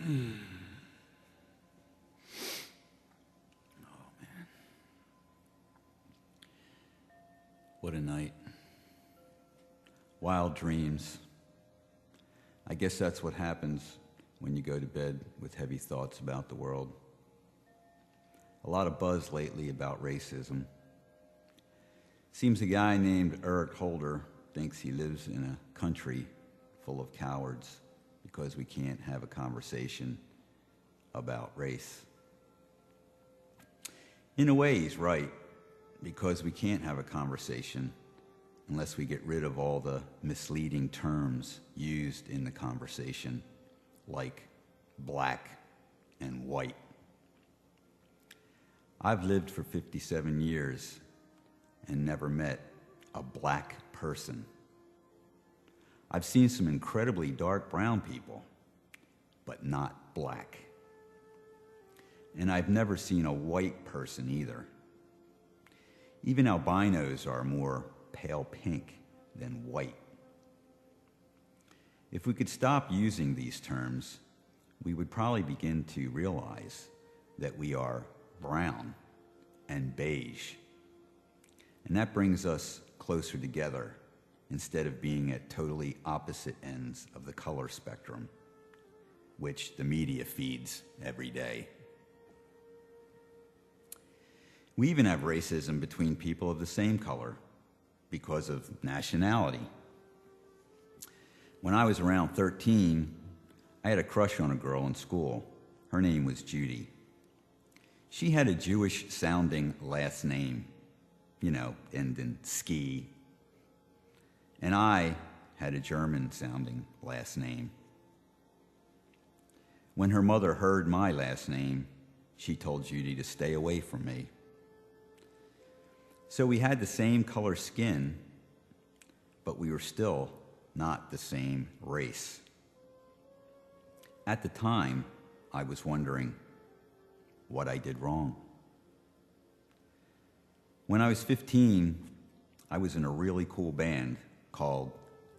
Man. What a night. Wild dreams. I guess that's what happens when you go to bed with heavy thoughts about the world. A lot of buzz lately about racism. Seems a guy named Eric Holder thinks he lives in a country full of cowards because we can't have a conversation about race. In a way, he's right, because we can't have a conversation unless we get rid of all the misleading terms used in the conversation, like black and white. I've lived for 57 years and never met a black person. I've seen some incredibly dark brown people, but not black. And I've never seen a white person either. Even albinos are more pale pink than white. If we could stop using these terms, we would probably begin to realize that we are brown and beige. And that brings us closer together instead of being at totally opposite ends of the color spectrum, which the media feeds every day. We even have racism between people of the same color because of nationality. When I was around 13, I had a crush on a girl in school. Her name was Judy. She had a Jewish-sounding last name, end in ski. And I had a German-sounding last name. When her mother heard my last name, she told Judy to stay away from me. So we had the same color skin, but we were still not the same race. At the time, I was wondering what I did wrong. When I was 15, I was in a really cool band called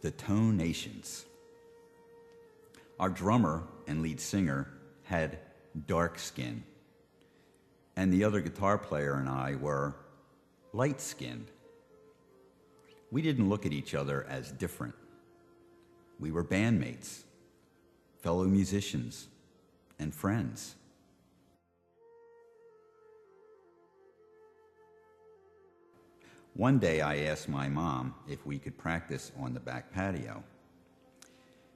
the Tone Nations. Our drummer and lead singer had dark skin, and the other guitar player and I were light-skinned. We didn't look at each other as different. We were bandmates, fellow musicians, and friends. One day I asked my mom if we could practice on the back patio.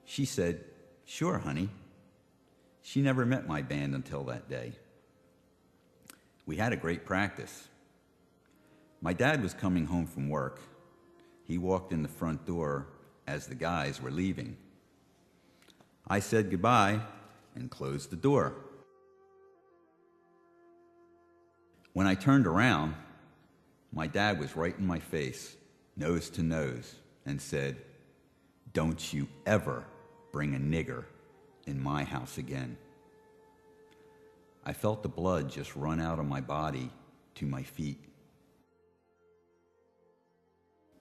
She said, "Sure, honey." She never met my band until that day. We had a great practice. My dad was coming home from work. He walked in the front door as the guys were leaving. I said goodbye and closed the door. When I turned around, my dad was right in my face, nose to nose, and said, "Don't you ever bring a nigger in my house again." I felt the blood just run out of my body to my feet.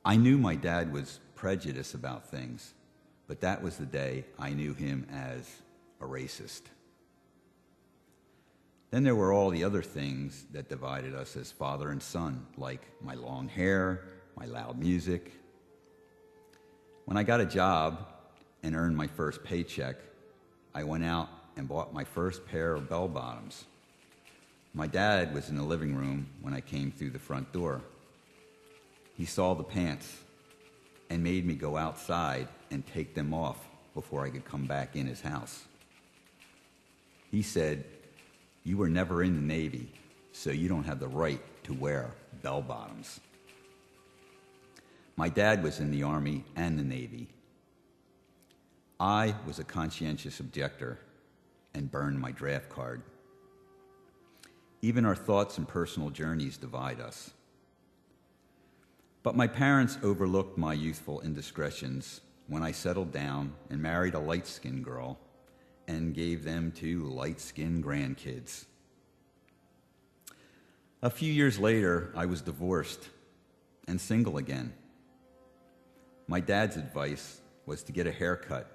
I knew my dad was prejudiced about things, but that was the day I knew him as a racist. Then there were all the other things that divided us as father and son, like my long hair, my loud music. When I got a job and earned my first paycheck, I went out and bought my first pair of bell-bottoms. My dad was in the living room when I came through the front door. He saw the pants and made me go outside and take them off before I could come back in his house. He said, "You were never in the Navy, so you don't have the right to wear bell-bottoms." My dad was in the Army and the Navy. I was a conscientious objector and burned my draft card. Even our thoughts and personal journeys divide us. But my parents overlooked my youthful indiscretions when I settled down and married a light-skinned girl and gave them 2 light-skinned grandkids. A few years later, I was divorced and single again. My dad's advice was to get a haircut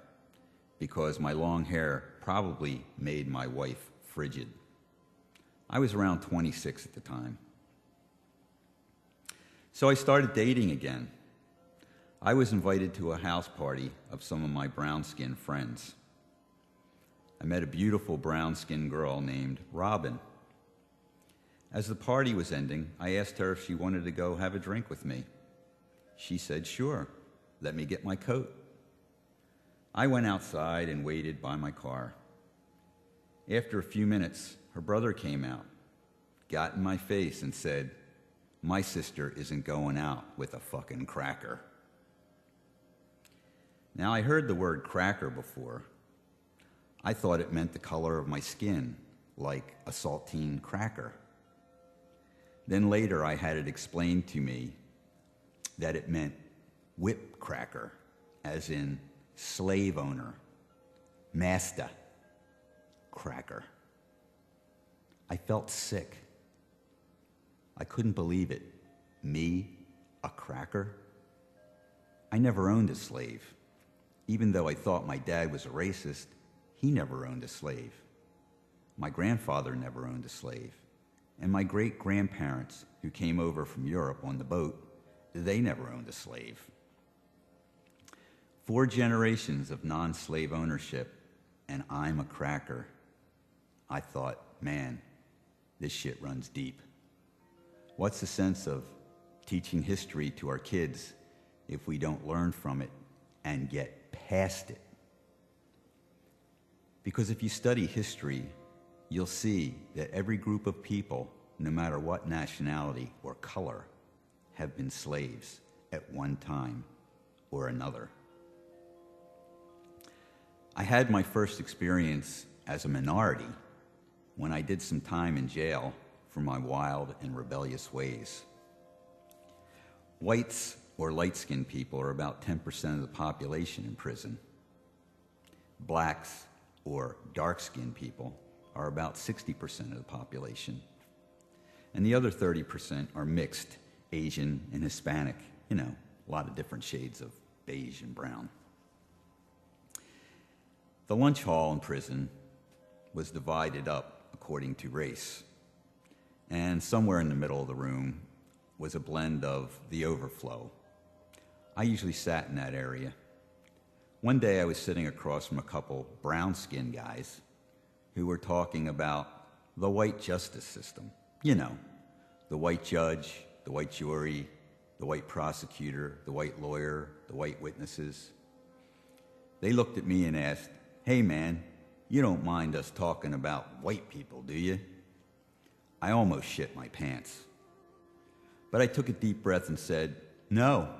because my long hair probably made my wife frigid. I was around 26 at the time. So I started dating again. I was invited to a house party of some of my brown-skinned friends. I met a beautiful brown-skinned girl named Robin. As the party was ending, I asked her if she wanted to go have a drink with me. She said, "Sure, let me get my coat." I went outside and waited by my car. After a few minutes, her brother came out, got in my face, and said, "My sister isn't going out with a fucking cracker." Now, I heard the word cracker before. I thought it meant the color of my skin, like a saltine cracker. Then later I had it explained to me that it meant whip cracker, as in slave owner, master, cracker. I felt sick. I couldn't believe it. Me, a cracker? I never owned a slave. Even though I thought my dad was a racist, he never owned a slave. My grandfather never owned a slave. And my great-grandparents, who came over from Europe on the boat, they never owned a slave. 4 generations of non-slave ownership, and I'm a cracker. I thought, man, this shit runs deep. What's the sense of teaching history to our kids if we don't learn from it and get past it? Because if you study history, you'll see that every group of people, no matter what nationality or color, have been slaves at one time or another. I had my first experience as a minority when I did some time in jail for my wild and rebellious ways. Whites or light-skinned people are about 10% of the population in prison. Blacks or dark-skinned people are about 60% of the population. And the other 30% are mixed, Asian and Hispanic, a lot of different shades of beige and brown. The lunch hall in prison was divided up according to race. And somewhere in the middle of the room was a blend of the overflow. I usually sat in that area. One day I was sitting across from a couple brown-skinned guys who were talking about the white justice system. The white judge, the white jury, the white prosecutor, the white lawyer, the white witnesses. They looked at me and asked, "Hey man, you don't mind us talking about white people, do you?" I almost shit my pants. But I took a deep breath and said, "No,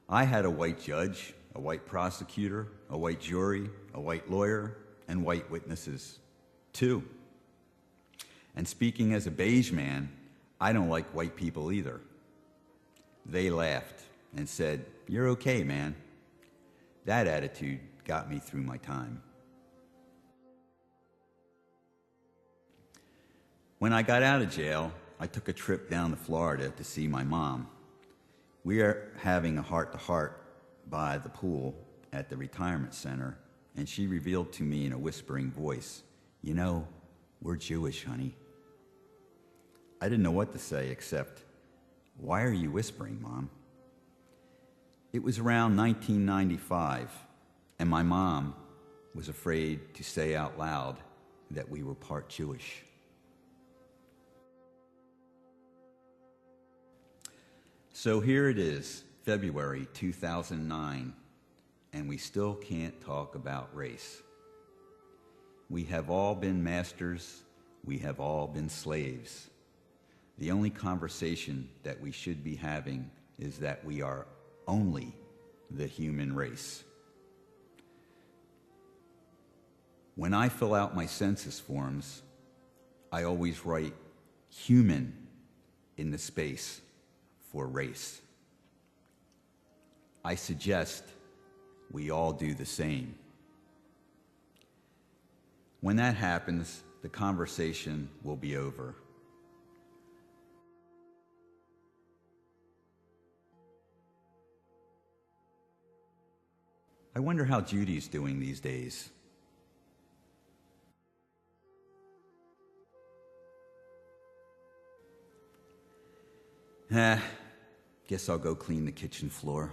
I had a white judge, a white prosecutor, a white jury, a white lawyer, and white witnesses, too. And speaking as a beige man, I don't like white people either." They laughed and said, "You're okay, man." That attitude got me through my time. When I got out of jail, I took a trip down to Florida to see my mom. We are having a heart-to-heart by the pool at the retirement center, and she revealed to me in a whispering voice, "We're Jewish, honey." I didn't know what to say except, "Why are you whispering, Mom?" It was around 1995, and my mom was afraid to say out loud that we were part Jewish. So here it is, February 2009, and we still can't talk about race. We have all been masters, we have all been slaves. The only conversation that we should be having is that we are only the human race. When I fill out my census forms, I always write human in the space for race. I suggest we all do the same. When that happens, the conversation will be over. I wonder how Judy's doing these days. Guess I'll go clean the kitchen floor.